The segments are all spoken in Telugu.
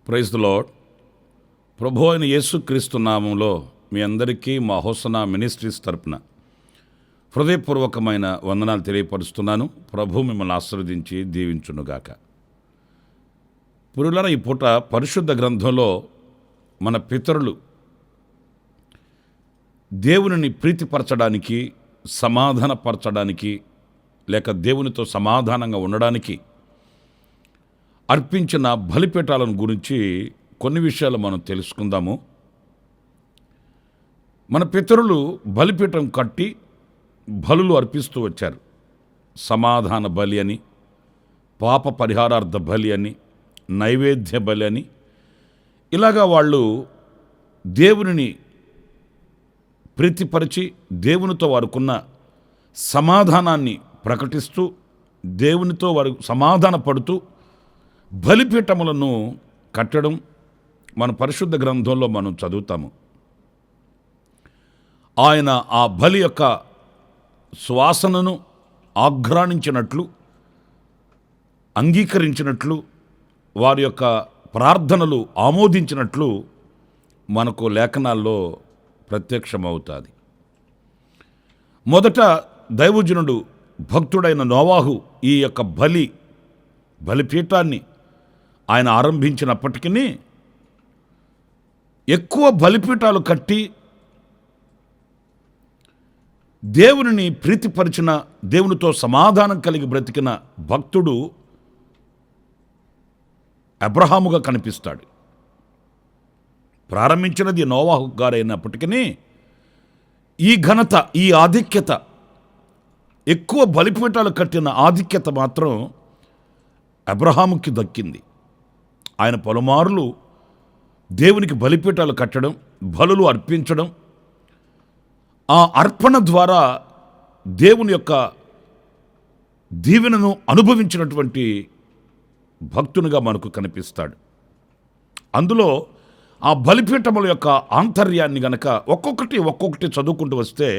Praise the lord. ప్రభు అయిన యేసుక్రీస్తు నామంలో మీ అందరికీ మా హోసనా మినిస్ట్రీస్ తరపున హృదయపూర్వకమైన వందనాలు తెలియపరుస్తున్నాను. ప్రభు మిమ్మల్ని ఆశీర్వదించి దీవించునుగాక. పురులర ఈ పూట పరిశుద్ధ గ్రంథంలో మన పితరులు దేవునిని ప్రీతిపరచడానికి, సమాధానపరచడానికి, లేక దేవునితో సమాధానంగా ఉండడానికి అర్పించిన బలిపీఠాలను గురించి కొన్ని విషయాలు మనం తెలుసుకుందాము. మన పితరులు బలిపీఠం కట్టి బలులు అర్పిస్తూ వచ్చారు. సమాధాన బలి అని, పాప పరిహారార్థ బలి అని, నైవేద్య బలి అని, ఇలాగా వాళ్ళు దేవునిని ప్రీతిపరిచి దేవునితో వారుకున్న సమాధానాన్ని ప్రకటిస్తూ దేవునితో వారు సమాధాన పడుతూ బలిపీఠములను కట్టడం మన పరిశుద్ధ గ్రంథంలో మనం చదువుతాము. ఆయన ఆ బలి యొక్క సువాసనను ఆఘ్రాణించినట్లు, అంగీకరించినట్లు, వారి యొక్క ప్రార్థనలు ఆమోదించినట్లు మనకు లేఖనాల్లో ప్రత్యక్షమవుతుంది. మొదట దైవజనుడు భక్తుడైన నోవాహు ఈ యొక్క బలిపీఠాన్ని ఆయన ఆరంభించినప్పటికీ ఎక్కువ బలిపీఠాలు కట్టి దేవునిని ప్రీతిపరిచిన, దేవునితో సమాధానం కలిగి బ్రతికిన భక్తుడు అబ్రహాముగా కనిపిస్తాడు. ప్రారంభించినది నోవాహు గారైనప్పటికీ ఈ ఘనత, ఈ ఆధిక్యత, ఎక్కువ బలిపీఠాలు కట్టిన ఆధిక్యత మాత్రం అబ్రహాముకి దక్కింది. ఆయన పలుమార్లు దేవునికి బలిపీఠాలు కట్టడం, బలులు అర్పించడం, ఆ అర్పణ ద్వారా దేవుని యొక్క దీవెనను అనుభవించినటువంటి భక్తునిగా మనకు కనిపిస్తాడు. అందులో ఆ బలిపీఠముల యొక్క ఆంతర్యాన్ని గనక ఒక్కొక్కటి చదువుకుంటూ వస్తే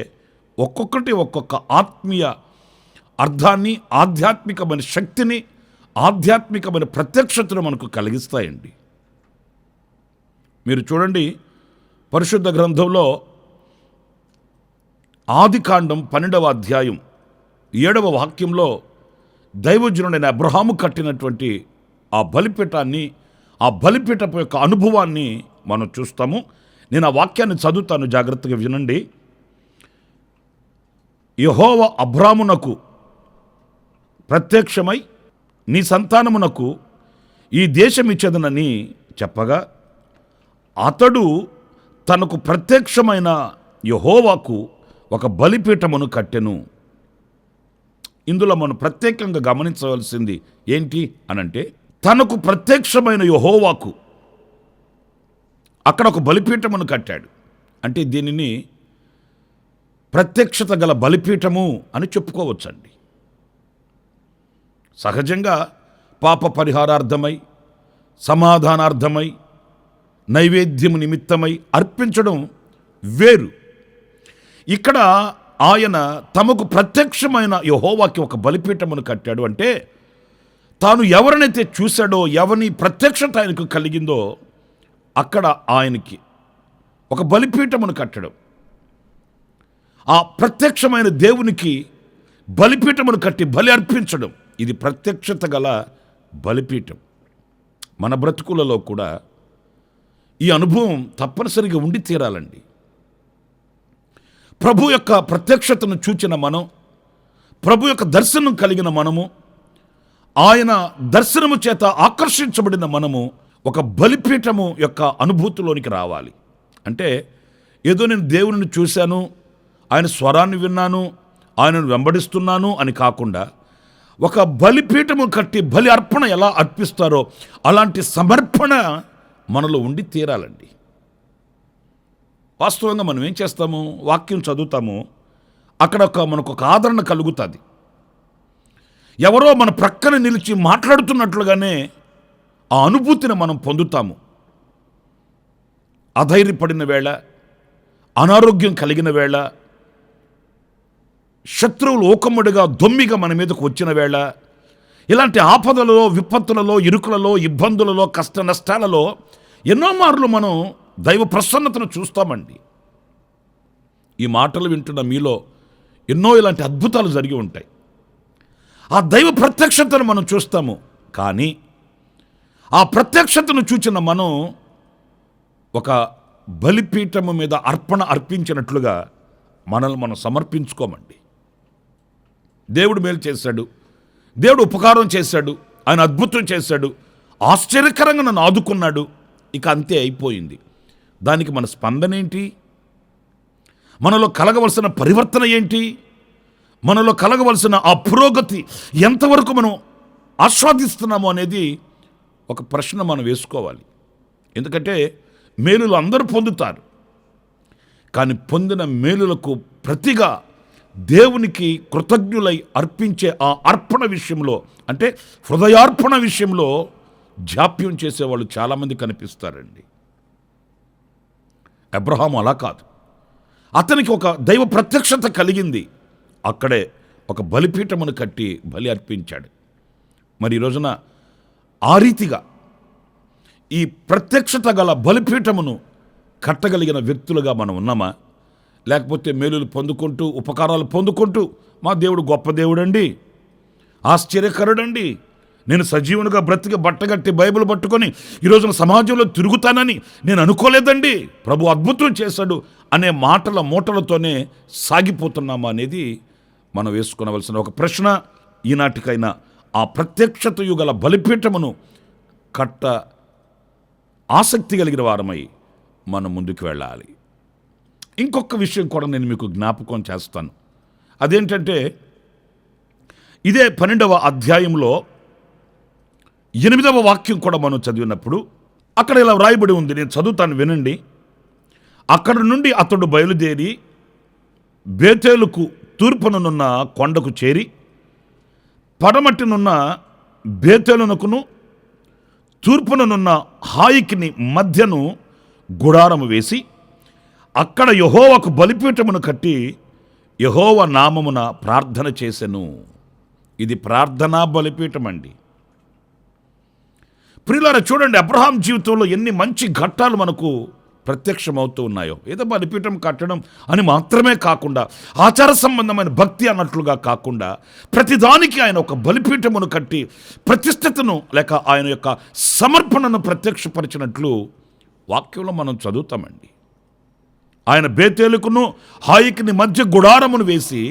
ఒక్కొక్క ఆత్మీయ అర్థాన్ని, ఆధ్యాత్మికమైన శక్తిని, ఆధ్యాత్మికమైన ప్రత్యక్షతను మనకు కలిగిస్తాయండి. మీరు చూడండి, పరిశుద్ధ గ్రంథంలో ఆదికాండం 12వ అధ్యాయం 7వ వాక్యంలో దైవజనుడైన అబ్రహాము కట్టినటువంటి ఆ బలిపీఠాన్ని, ఆ బలిపీఠపు యొక్క అనుభవాన్ని మనం చూస్తాము. నేను ఆ వాక్యాన్ని చదువుతాను, జాగ్రత్తగా వినండి. యెహోవా అబ్రామునకు ప్రత్యక్షమై నీ సంతానమునకు ఈ దేశం ఇచ్చేదనని చెప్పగా అతడు తనకు ప్రత్యక్షమైన యెహోవాకు ఒక బలిపీఠమును కట్టెను. ఇందులో మనం ప్రత్యేకంగా గమనించవలసింది ఏంటి అనంటే, తనకు ప్రత్యక్షమైన యెహోవాకు అక్కడ ఒక బలిపీఠమును కట్టాడు. అంటే దీనిని ప్రత్యక్షత గల బలిపీఠము అని చెప్పుకోవచ్చండి. సహజంగా పాప పరిహారార్థమై, సమాధానార్థమై, నైవేద్యము నిమిత్తమై అర్పించడం వేరు. ఇక్కడ ఆయన తమకు ప్రత్యక్షమైన యెహోవాకి ఒక బలిపీఠమును కట్టాడు. అంటే తాను ఎవరినైతే చూశాడో, ఎవరిని ప్రత్యక్షత ఆయనకు కలిగిందో అక్కడ ఆయనకి ఒక బలిపీఠమును కట్టడం, ఆ ప్రత్యక్షమైన దేవునికి బలిపీఠమును కట్టి బలి అర్పించడం, ఇది ప్రత్యక్షత గల బలిపీఠం. మన బ్రతుకులలో కూడా ఈ అనుభవం తప్పనిసరిగా ఉండి తీరాలండి. ప్రభు యొక్క ప్రత్యక్షతను చూచిన మనం, ప్రభు యొక్క దర్శనం కలిగిన మనము, ఆయన దర్శనము చేత ఆకర్షించబడిన మనము ఒక బలిపీఠము యొక్క అనుభూతిలోనికి రావాలి. అంటే ఏదో నేను దేవుని చూశాను, ఆయన స్వరాన్ని విన్నాను, ఆయనను వెంబడిస్తున్నాను అని కాకుండా, ఒక బలిపీఠము కట్టి బలి అర్పణ ఎలా అర్పిస్తారో అలాంటి సమర్పణ మనలో ఉండి తీరాలండి. వాస్తవంగా మనం ఏం చేస్తాము, వాక్యం చదువుతాము, అక్కడ మనకు ఒక ఆదరణ కలుగుతుంది. ఎవరో మన ప్రక్కన నిలిచి మాట్లాడుతున్నట్లుగానే ఆ అనుభూతిని మనం పొందుతాము. అధైర్యపడిన వేళ, అనారోగ్యం కలిగిన వేళ, శత్రువులు ఓకమ్మడిగా దొమ్మిగా మన మీదకు వచ్చిన వేళ, ఇలాంటి ఆపదలలో, విపత్తులలో, ఇరుకులలో, ఇబ్బందులలో, కష్ట నష్టాలలో ఎన్నో మార్లు మనం దైవ ప్రసన్నతను చూస్తామండి. ఈ మాటలు వింటున్న మీలో ఎన్నో ఇలాంటి అద్భుతాలు జరిగి ఉంటాయి. ఆ దైవ ప్రత్యక్షతను మనం చూస్తాము. కానీ ఆ ప్రత్యక్షతను చూచిన మనం ఒక బలిపీఠము మీద అర్పణ అర్పించినట్లుగా మనల్ని మనం సమర్పించుకోమండి. దేవుడు మేలు చేశాడు, దేవుడు ఉపకారం చేశాడు, ఆయన అద్భుతం చేశాడు, ఆశ్చర్యకరంగా నన్ను ఆదుకున్నాడు, ఇక అంతే అయిపోయింది. దానికి మన స్పందన ఏంటి? మనలో కలగవలసిన పరివర్తన ఏంటి? మనలో కలగవలసిన ఆ పురోగతి ఎంతవరకు మనం ఆస్వాదిస్తున్నాము అనేది ఒక ప్రశ్న మనం వేసుకోవాలి. ఎందుకంటే మేలులు అందరూ పొందుతారు, కానీ పొందిన మేలులకు ప్రతిగా దేవునికి కృతజ్ఞులై అర్పించే ఆ అర్పణ విషయంలో, అంటే హృదయార్పణ విషయంలో జాప్యం చేసేవాళ్ళు చాలామంది కనిపిస్తారండి. అబ్రహాము అలా కాదు. అతనికి ఒక దైవ ప్రత్యక్షత కలిగింది, అక్కడే ఒక బలిపీఠమును కట్టి బలి అర్పించాడు. మరి ఈ రోజున ఆ రీతిగా ఈ ప్రత్యక్షత గల బలిపీఠమును కట్టగలిగిన వ్యక్తులుగా మనం ఉన్నామా? లేకపోతే మేలులు పొందుకుంటూ, ఉపకారాలు పొందుకుంటూ, మా దేవుడు గొప్ప దేవుడండి, ఆశ్చర్యకరుడండి, నేను సజీవునిగా బ్రతికి బట్టగట్టి బైబిల్ పట్టుకొని ఈరోజున సమాజంలో తిరుగుతానని నేను అనుకోలేదండి, ప్రభు అద్భుతం చేశాడు అనే మాటల మూటలతోనే సాగిపోతున్నామా అనేది మనం వేసుకునవలసిన ఒక ప్రశ్న. ఈనాటికైనా ఆ ప్రత్యక్షతయు గల బలిపీఠమును కట్ట ఆసక్తి కలిగిన వారమై మనం ముందుకు వెళ్ళాలి. ఇంకొక విషయం కూడా నేను మీకు జ్ఞాపకం చేస్తాను. అదేంటంటే, ఇదే 12వ అధ్యాయంలో 8వ వాక్యం కూడా మనం చదివినప్పుడు అక్కడ ఇలా వ్రాయబడి ఉంది, నేను చదువుతాను వినండి. అక్కడ నుండి అతడు బయలుదేరి బేతేలుకు తూర్పుననున్న కొండకు చేరి పడమటినున్న బేతేలునకును తూర్పుననున్న హాయికిని మధ్యను గుడారము వేసి అక్కడ యెహోవాకు బలిపీఠమును కట్టి యెహోవా నామమున ప్రార్థన చేసెను. ఇది ప్రార్థనా బలిపీఠం అండి. ప్రియులారా, చూడండి, అబ్రహాం జీవితంలో ఎన్ని మంచి ఘట్టాలు మనకు ప్రత్యక్షమవుతూ ఉన్నాయో. ఏదో బలిపీఠం కట్టడం అని మాత్రమే కాకుండా, ఆచార సంబంధమైన భక్తి అన్నట్లుగా కాకుండా, ప్రతిదానికి ఆయన ఒక బలిపీఠమును కట్టి ప్రతిష్టతను లేక ఆయన యొక్క సమర్పణను ప్రత్యక్షపరిచినట్లు వాక్యంలో మనం చదువుతామండి. ఆయన బేతేలుకును హాయికిని మధ్య గుడారమును వేసి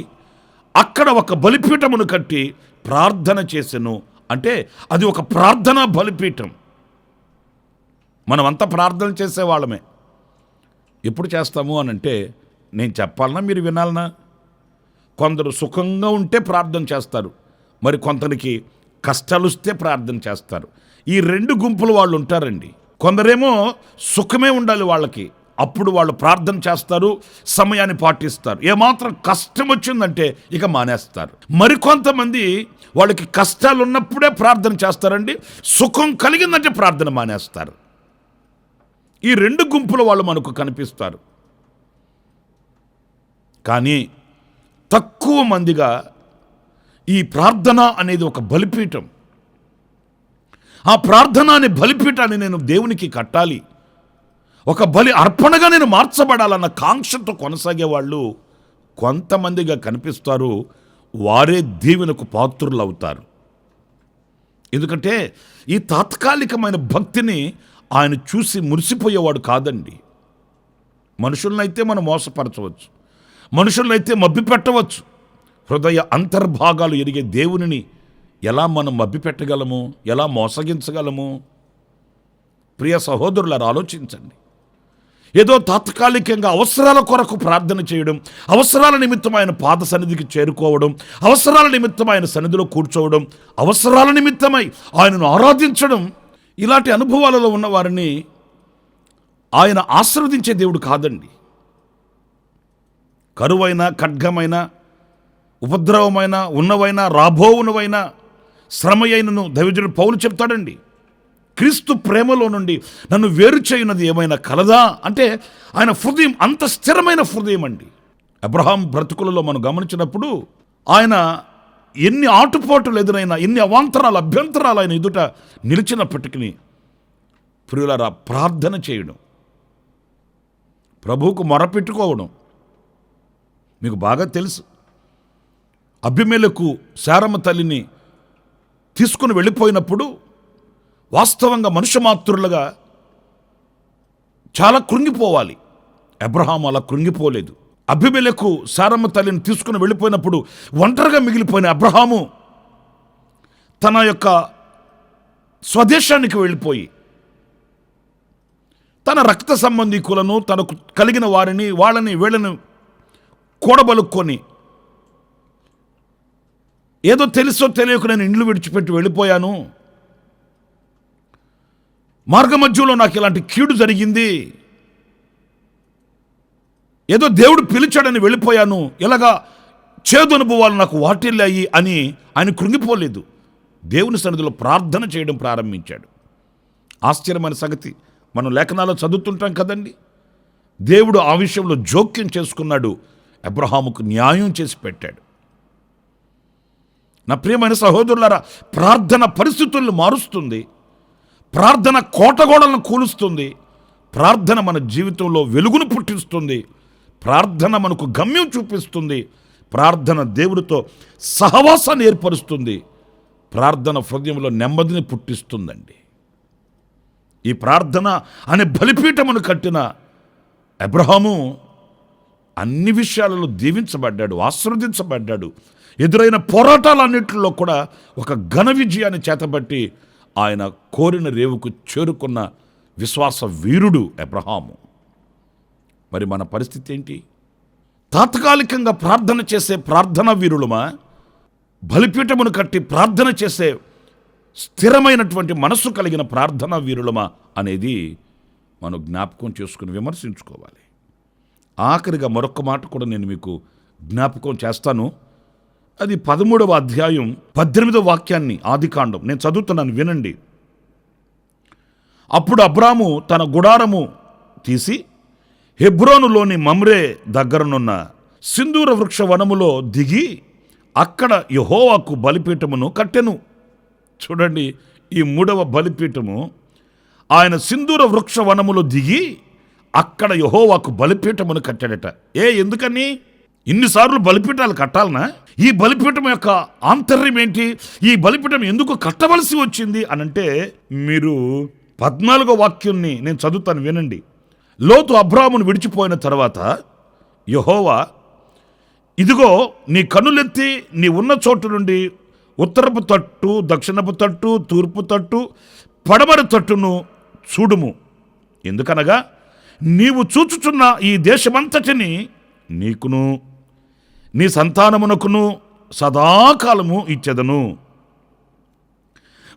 అక్కడ ఒక బలిపీఠమును కట్టి ప్రార్థన చేసెను. అంటే అది ఒక ప్రార్థనా బలిపీఠం. మనమంతా ప్రార్థన చేసేవాళ్ళమే. ఎప్పుడు చేస్తాము అని అంటే, నేను చెప్పాలన్నా మీరు వినాలనా? కొందరు సుఖంగా ఉంటే ప్రార్థన చేస్తారు, మరి కొందరికి కష్టాలు వస్తే ప్రార్థన చేస్తారు. ఈ రెండు గుంపుల వాళ్ళు ఉంటారండి. కొందరేమో సుఖమే ఉండాలి వాళ్ళకి, అప్పుడు వాళ్ళు ప్రార్థన చేస్తారు, సమయాన్ని పాటిస్తారు. ఏమాత్రం కష్టం వచ్చిందంటే ఇక మానేస్తారు. మరికొంతమంది వాళ్ళకి కష్టాలు ఉన్నప్పుడే ప్రార్థన చేస్తారండి, సుఖం కలిగిందంటే ప్రార్థన మానేస్తారు. ఈ రెండు గుంపుల వాళ్ళు మనకు కనిపిస్తారు. కానీ తక్కువ మందిగా ఈ ప్రార్థన అనేది ఒక బలిపీఠం. ఆ ప్రార్థన అనే బలిపీఠాన్ని నేను దేవునికి కట్టాలి, ఒక బలి అర్పణగా నేను మార్చబడాలన్న కాంక్షతో కొనసాగే వాళ్ళు కొంతమందిగా కనిపిస్తారు. వారే దీవెనకు పాత్రులు అవుతారు. ఎందుకంటే ఈ తాత్కాలికమైన భక్తిని ఆయన చూసి మురిసిపోయేవాడు కాదండి. మనుషులనైతే మనం మోసపరచవచ్చు, మనుషులనైతే మభ్యపెట్టవచ్చు. హృదయ అంతర్భాగాలు ఎరిగే దేవునిని ఎలా మనం మభ్యపెట్టగలము, ఎలా మోసగించగలము? ప్రియ సహోదరులారా, ఆలోచించండి. ఏదో తాత్కాలికంగా అవసరాల కొరకు ప్రార్థన చేయడం, అవసరాల నిమిత్తం ఆయన పాద సన్నిధికి చేరుకోవడం, అవసరాల నిమిత్తం ఆయన సన్నిధిలో కూర్చోవడం, అవసరాల నిమిత్తమై ఆయనను ఆరాధించడం, ఇలాంటి అనుభవాలలో ఉన్న వారిని ఆయన ఆశీర్వదించే దేవుడు కాదండి. కరువైన, ఖడ్గమైన, ఉపద్రవమైన, ఉన్నవైనా రాబోవునవైనా శ్రమయైనను దైవజనుడు పౌలు చెప్తాడండి. క్రీస్తు ప్రేమలో నుండి నన్ను వేరు చేయున్నది ఏమైనా కలదా అంటే ఆయన హృదయం అంత స్థిరమైన హృదయం అండి. అబ్రహాం బ్రతుకులలో మనం గమనించినప్పుడు ఆయన ఎన్ని ఆటుపోటులు ఎదురైనా, ఎన్ని అవాంతరాలు, అభ్యంతరాలు ఆయన ఎదుట నిలిచినప్పటికీ ప్రియులారా ప్రార్థన చేయడం, ప్రభువుకు మొరపెట్టుకోవడం. మీకు బాగా తెలుసు, అబీమెలెకు శారమ్మ తల్లిని తీసుకుని వెళ్ళిపోయినప్పుడు వాస్తవంగా మనుష్య మాతృలుగా చాలా కృంగిపోవాలి. అబ్రహాం అలా కృంగిపోలేదు. అబీమెలెకు శారమ్మ తల్లిని తీసుకుని వెళ్ళిపోయినప్పుడు ఒంటరిగా మిగిలిపోయిన అబ్రహాము తన యొక్క స్వదేశానికి వెళ్ళిపోయి తన రక్త సంబంధీకులను, తనకు కలిగిన వారిని, వీళ్ళని కూడబలుక్కొని ఏదో తెలుసో తెలియక నేను ఇండ్లు విడిచిపెట్టి వెళ్ళిపోయాను, మార్గ మధ్యలో నాకు ఇలాంటి కీడు జరిగింది, ఏదో దేవుడు పిలిచాడని వెళ్ళిపోయాను, ఇలాగా చేదు అనుభవాలు నాకు వాటిల్లాయి అని ఆయన కృంగిపోలేదు. దేవుని సన్నిధిలో ప్రార్థన చేయడం ప్రారంభించాడు. ఆశ్చర్యమైన సంగతి, మనం లేఖనాల్లో చదువుతుంటాం కదండి, దేవుడు ఆ విషయంలో జోక్యం చేసుకున్నాడు, అబ్రహాముకు న్యాయం చేసి పెట్టాడు. నా ప్రియమైన సహోదరులారా, ప్రార్థన పరిస్థితులను మారుస్తుంది, ప్రార్థన కోటగోడలను కూలుస్తుంది, ప్రార్థన మన జీవితంలో వెలుగును పుట్టిస్తుంది, ప్రార్థన మనకు గమ్యం చూపిస్తుంది, ప్రార్థన దేవుడితో సహవాసాన్ని ఏర్పరుస్తుంది, ప్రార్థన హృదయంలో నెమ్మదిని పుట్టిస్తుందండి. ఈ ప్రార్థన అనే బలిపీఠమును కట్టిన అబ్రహాము అన్ని విషయాలలో దీవించబడ్డాడు, ఆశీర్వదించబడ్డాడు. ఎదురైన పోరాటాలన్నింటిలో కూడా ఒక ఘన విజయాన్ని చేతబట్టి ఆయన కోరిన రేవుకు చేరుకున్న విశ్వాస వీరుడు అబ్రహాము. మరి మన పరిస్థితి ఏంటి? తాత్కాలికంగా ప్రార్థన చేసే ప్రార్థనా వీరులమా, బలిపీఠమును కట్టి ప్రార్థన చేసే స్థిరమైనటువంటి మనస్సు కలిగిన ప్రార్థనా వీరులమా అనేది మనం జ్ఞాపకం చేసుకుని విమర్శించుకోవాలి. ఆఖరిగా మరొక మాట కూడా నేను మీకు జ్ఞాపకం చేస్తాను. అది 13వ అధ్యాయం 18వ వాక్యాన్ని, ఆదికాండం నేను చదువుతున్నాను, వినండి. అప్పుడు అబ్రాము తన గుడారము తీసి హెబ్రోనులోని మమ్రే దగ్గరనున్న సింధూర వృక్ష వనములో దిగి అక్కడ యెహోవాకు బలిపీఠమును కట్టెను. చూడండి, ఈ 3వ బలిపీఠము ఆయన సింధూర వృక్ష వనములో దిగి అక్కడ యెహోవాకు బలిపీఠమును కట్టాడట. ఎందుకని ఇన్నిసార్లు బలిపీఠాలు కట్టాలనా? ఈ బలిపీఠం యొక్క ఆంతర్యం ఏంటి? ఈ బలిపీఠం ఎందుకు కట్టవలసి వచ్చింది అనంటే, మీరు 14వ వాక్యాన్ని నేను చదువుతాను, వినండి. లోతు అబ్రామును విడిచిపోయిన తర్వాత యెహోవా, ఇదిగో నీ కన్నులెత్తి నీ ఉన్న చోటు నుండి ఉత్తరపు తట్టు, దక్షిణపు తట్టు, తూర్పు తట్టు, పడమర తట్టును చూడుము. ఎందుకనగా నీవు చూచుచున్న ఈ దేశమంతటిని నీకును నీ సంతానమునకును సదాకాలము ఇచ్చెదను.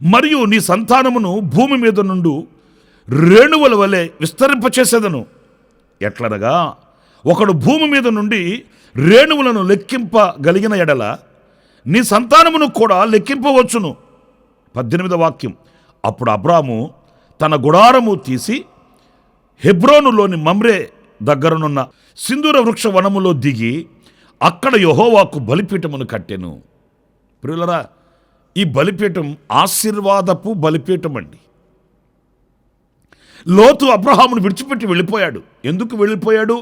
మరియు నీ సంతానమును భూమి మీద నుండి రేణువుల వలె విస్తరింపచేసేదను. ఎట్లనగా ఒకడు భూమి మీద నుండి రేణువులను లెక్కింపగలిగిన ఎడల నీ సంతానమును కూడా లెక్కింపవచ్చును. 18వ వాక్యం. అప్పుడు అబ్రాము తన గుడారము తీసి హెబ్రోనులోని మమ్రే దగ్గరనున్న సింధూర వృక్ష వనములో దిగి అక్కడ యెహోవాకు బలిపీఠమును కట్టెను. ప్రియులరా, ఈ బలిపీఠం ఆశీర్వాదపు బలిపీఠం అండి. లోతు అబ్రహామును విడిచిపెట్టి వెళ్ళిపోయాడు. ఎందుకు వెళ్ళిపోయాడు,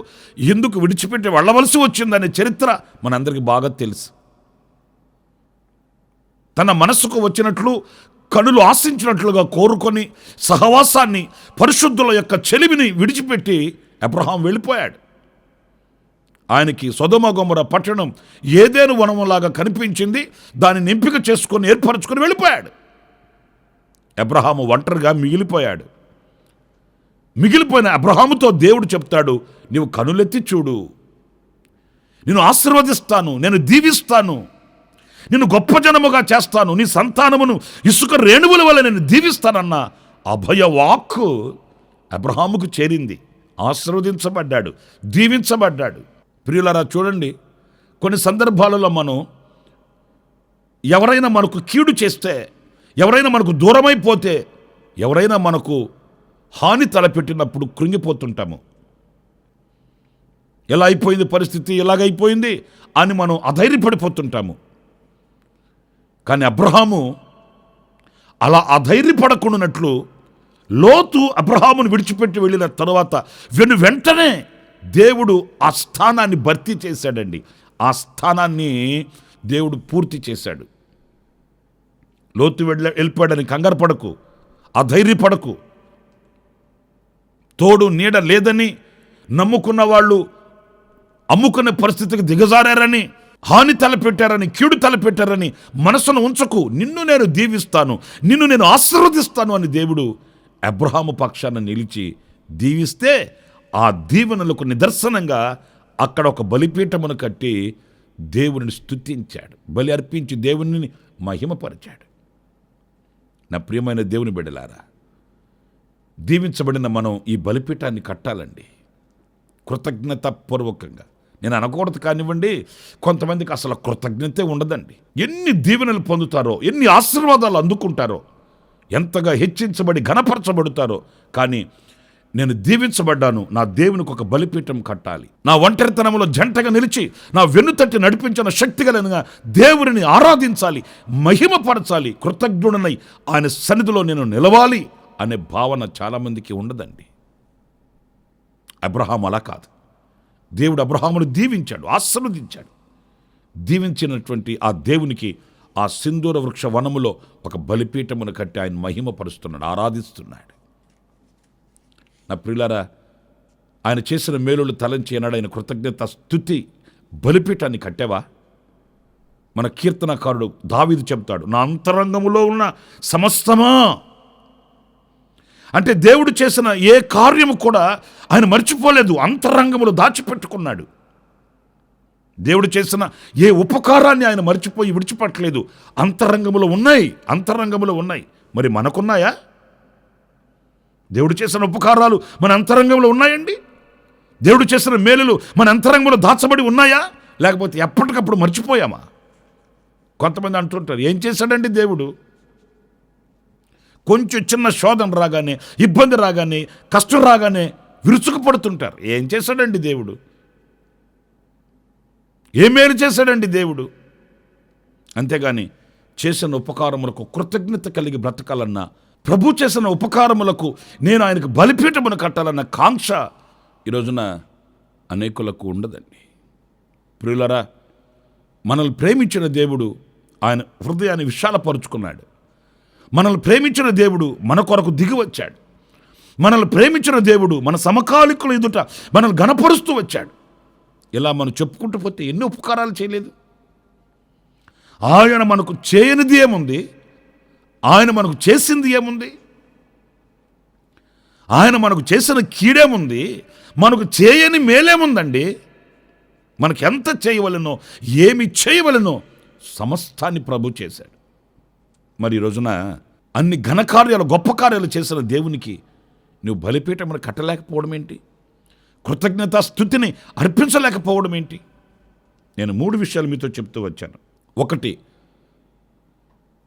ఎందుకు విడిచిపెట్టి వెళ్ళవలసి వచ్చిందనే చరిత్ర మనందరికీ బాగా తెలుసు. తన మనస్సుకు వచ్చినట్లు, కనులు ఆశించినట్లుగా కోరుకొని సహవాసాన్ని, పరిశుద్ధుల యొక్క చెలిమిని విడిచిపెట్టి అబ్రహాం వెళ్ళిపోయాడు. ఆయనకి సొదొమ గొమొర పట్టణం ఏదేను వనములాగా కనిపించింది. దానిని ఎంపిక చేసుకొని ఏర్పరచుకొని వెళ్ళిపోయాడు. అబ్రహాము ఒంటరిగా మిగిలిపోయాడు. మిగిలిపోయిన అబ్రహాముతో దేవుడు చెప్తాడు, నీవు కనులెత్తి చూడు, నేను ఆశీర్వదిస్తాను, నేను దీవిస్తాను, నిన్ను గొప్ప జనముగా చేస్తాను, నీ సంతానమును ఇసుక రేణువుల వల్ల నేను దీవిస్తానన్న అభయ వాక్కు అబ్రహాముకు చేరింది. ఆశీర్వదించబడ్డాడు, దీవించబడ్డాడు. ప్రియులారా చూడండి, కొన్ని సందర్భాలలో మనం ఎవరైనా మనకు కీడు చేస్తే, ఎవరైనా మనకు దూరమైపోతే, ఎవరైనా మనకు హాని తలపెట్టినప్పుడు కృంగిపోతుంటాము. ఎలా అయిపోయింది పరిస్థితి, ఎలాగైపోయింది అని మనం అధైర్యపడిపోతుంటాము. కానీ అబ్రహాము అలా అధైర్యపడకుండానట్లు లోతు అబ్రహామును విడిచిపెట్టి వెళ్ళిన తర్వాత వెంటనే దేవుడు ఆ స్థానాన్ని భర్తీ చేశాడండి. ఆ స్థానాన్ని దేవుడు పూర్తి చేశాడు. లోతు వెళ్ళిపోయాడని కంగారు పడకు, అధైర్యపడకు. తోడు నీడ లేదని నమ్ముకున్న వాళ్ళు అమ్ముకునే పరిస్థితికి దిగజారని, హాని తలపెట్టారని, కీడు తలపెట్టారని మనసును ఉంచకు. నిన్ను నేను దీవిస్తాను, నిన్ను నేను ఆశీర్వదిస్తాను అని దేవుడు అబ్రహాము పక్షాన నిలిచి దీవిస్తే, ఆ దీవెనలకు నిదర్శనంగా అక్కడ ఒక బలిపీఠమును కట్టి దేవుని స్తుతించాడు, బలి అర్పించి దేవుని మహిమపరిచాడు. నా ప్రియమైన దేవుని బిడ్డలారా, దీవించబడిన మనం ఈ బలిపీఠాన్ని కట్టాలండి కృతజ్ఞత పూర్వకంగా. నేను అనకూడదు కానివ్వండి, కొంతమందికి అసలు కృతజ్ఞతే ఉండదండి. ఎన్ని దీవెనలు పొందుతారో, ఎన్ని ఆశీర్వాదాలు అందుకుంటారో, ఎంతగా హెచ్చించబడి ఘనపరచబడతారో. కానీ నేను దీవించబడ్డాను, నా దేవునికి ఒక బలిపీఠం కట్టాలి, నా ఒంటరితనంలో జంటగా నిలిచి నా వెన్నుతట్టి నడిపించిన శక్తిగలనుగా దేవుని ఆరాధించాలి, మహిమపరచాలి, కృతజ్ఞుడనై ఆయన సన్నిధిలో నేను నిలవాలి అనే భావన చాలామందికి ఉండదండి. అబ్రహాము అలా కాదు. దేవుడు అబ్రహామును దీవించాడు, ఆశీర్వదించాడు. దీవించినటువంటి ఆ దేవునికి ఆ సింధూర వృక్ష వనములో ఒక బలిపీఠమును కట్టి ఆయన మహిమపరుస్తున్నాడు, ఆరాధిస్తున్నాడు. నా ప్రియులారా, ఆయన చేసిన మేలులు తలంచి ఏనాడు ఆయన కృతజ్ఞత స్తుతి బలిపీఠాన్ని కట్టావా? మన కీర్తనకారుడు దావీదు చెప్తాడు, నా అంతరంగములో ఉన్న సమస్తమా. అంటే దేవుడు చేసిన ఏ కార్యము కూడా ఆయన మర్చిపోలేదు, అంతరంగములో దాచిపెట్టుకున్నాడు. దేవుడు చేసిన ఏ ఉపకారాన్ని ఆయన మర్చిపోయి విడిచిపెట్టలేదు, అంతరంగములో ఉన్నాయి. మరి మనకున్నాయా? దేవుడు చేసిన ఉపకారాలు మన అంతరంగంలో ఉన్నాయండి? దేవుడు చేసిన మేలులు మన అంతరంగంలో దాచబడి ఉన్నాయా? లేకపోతే ఎప్పటికప్పుడు మర్చిపోయామా? కొంతమంది అంటుంటారు, ఏం చేశాడండి దేవుడు? కొంచెం చిన్న శోధన రాగానే, ఇబ్బంది రాగానే, కష్టం రాగానే విరుచుకుపడుతుంటారు. ఏం చేశాడండి దేవుడు? ఏ మేలు చేశాడండి దేవుడు? అంతేగాని చేసిన ఉపకారములకు కృతజ్ఞత కలిగి బ్రతకాలన్నా, ప్రభు చేసిన ఉపకారములకు నేను ఆయనకు బలిపీఠమును కట్టాలన్న కాంక్ష ఈ రోజున అనేకులకు ఉండదండి. ప్రియులరా, మనల్ని ప్రేమించిన దేవుడు ఆయన హృదయాన్ని విశాలపరుచుకున్నాడు. మనల్ని ప్రేమించిన దేవుడు మన కొరకు దిగి వచ్చాడు. మనల్ని ప్రేమించిన దేవుడు మన సమకాలికుల ఎదుట మనల్ని ఘనపరుస్తూ వచ్చాడు. ఇలా మనం చెప్పుకుంటూ పోతే ఎన్ని ఉపకారాలు చేయలేదు. ఆయన మనకు చేయనిది ఏముంది? ఆయన మనకు చేసింది ఏముంది? ఆయన మనకు చేసిన కీడేముంది? మనకు చేయని మేలేముందండి? మనకు ఎంత చేయవలనో, ఏమి చేయవలనో సమస్తాన్ని ప్రభు చేశాడు. మరి ఈ రోజున అన్ని ఘనకార్యాలు, గొప్ప కార్యాలు చేసిన దేవునికి నువ్వు బలిపీఠమును కట్టలేకపోవడం ఏంటి? కృతజ్ఞతా స్తుతిని అర్పించలేకపోవడం ఏంటి? నేను 3 విషయాలు మీతో చెప్తూ వచ్చాను. 1,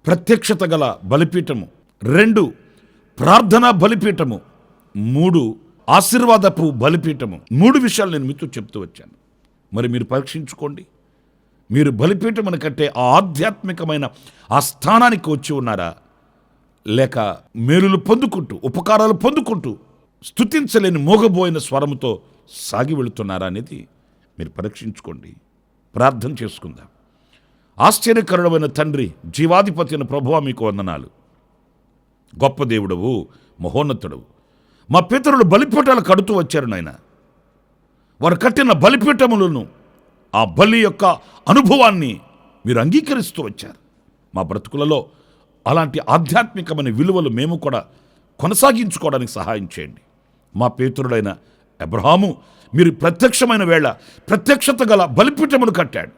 ప్రత్యక్షత గల బలిపీఠము. 2, ప్రార్థనా బలిపీఠము. 3, ఆశీర్వాదపు బలిపీఠము. 3 విషయాలు నేను మీతో చెప్తూ వచ్చాను. మరి మీరు పరీక్షించుకోండి. మీరు బలిపీఠమును కట్టే ఆ ఆధ్యాత్మికమైన ఆ స్థానానికి వచ్చి ఉన్నారా? లేక మేలులు పొందుకుంటూ, ఉపకారాలు పొందుకుంటూ స్తుతించలేని మోగబోయిన స్వరముతో సాగి వెళుతున్నారా అనేది మీరు పరీక్షించుకోండి. ప్రార్థన చేసుకుందాం. ఆశ్చర్యకరుడమైన తండ్రి, జీవాధిపతి అయిన ప్రభువా, మీకు వందనాలు. గొప్ప దేవుడవు, మహోన్నతుడవు. మా పితరులు బలిపీఠాలు కడుతూ వచ్చారు నాయన. వారు కట్టిన బలిపీఠములను, ఆ బలి యొక్క అనుభవాన్ని మీరు అంగీకరిస్తూ వచ్చారు. మా బ్రతుకులలో అలాంటి ఆధ్యాత్మికమైన విలువలు మేము కూడా కొనసాగించుకోవడానికి సహాయం చేయండి. మా పేతురుడైన అబ్రహాము మీరు ప్రత్యక్షమైన వేళ ప్రత్యక్షత గల బలిపీఠమును కట్టాడు,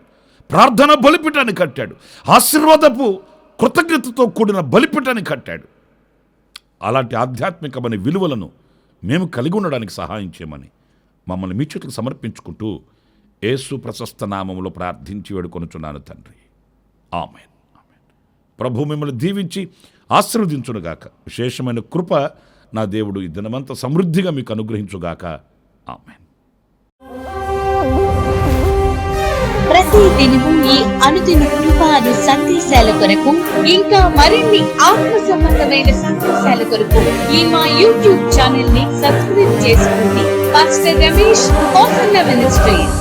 ప్రార్థన బలిపీఠాన్ని కట్టాడు, ఆశీర్వాదపు కృతజ్ఞతతో కూడిన బలిపీఠాన్ని కట్టాడు. అలాంటి ఆధ్యాత్మికమైన విలువలను మేము కలిగి ఉండడానికి సహాయం చేయమని మమ్మల్ని మీ చేతులకు సమర్పించుకుంటూ యేసు ప్రశస్త నామములో ప్రార్థించి వేడుకొనుచున్నాను తండ్రి. ఆమేన్. ప్రభు మిమ్మల్ని దీవించి ఆశీర్వదించునుగాక. విశేషమైన కృప నా దేవుడు ఈ దినమంతా సమృద్ధిగా మీకు అనుగ్రహించుగాక. ఆమేన్. ప్రతి దినము ఈ అనుదిన కృపాను సందేశాల కొరకు ఇంకా మరిన్ని ఆత్మ సంబంధమైన సందేశాల కొరకు ఈ మా యూట్యూబ్ ఛానల్ ని సబ్స్క్రైబ్ చేసుకోండి. Pastor Ramesh, ministries.